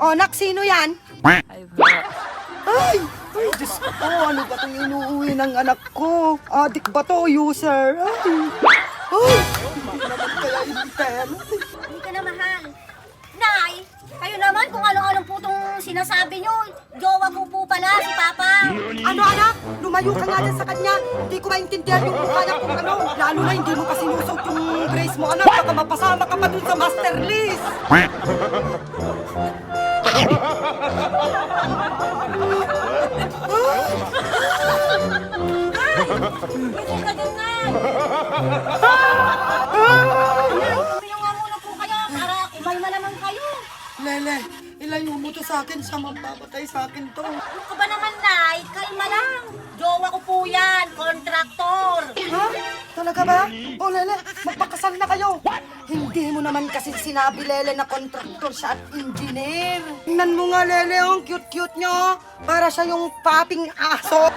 O, nak, sino yan? Ay, Ay, Diyos ko, ano ba itong inuuwi ng anak ko? Adik ba to, user? Ay, baka naman kaya intel. Hindi ka na mahal. Nay, kayo naman kung ano-anong putong sinasabi nyo. Jowa ko po pala si Papa. Ano, anak? Lumayo ka nga dyan sa kanya. Hindi ko maintindihan yung mukha niya kung ano. Lalo na hindi mo pa sinusot yung brace mo, anak. Baka mapasama ka pa dun sa master list. Hindi ka din nga. Umiyak nga muna po kayo para kumalma naman kayo. Lele, ilayo mo to sa akin. Siya mampapatay sa akin to. Ano ka ba naman, Nay? Kalma lang. Jowa ko po yan, kontraktor. Ha? Talaga ba? O, Lele, magpakasal na kayo. Hindi mo naman kasi sinabi, Lele, na kontraktor siya at engineer. Tingnan mo nga, Lele, ang cute-cute niya. Para siya yung paping aso.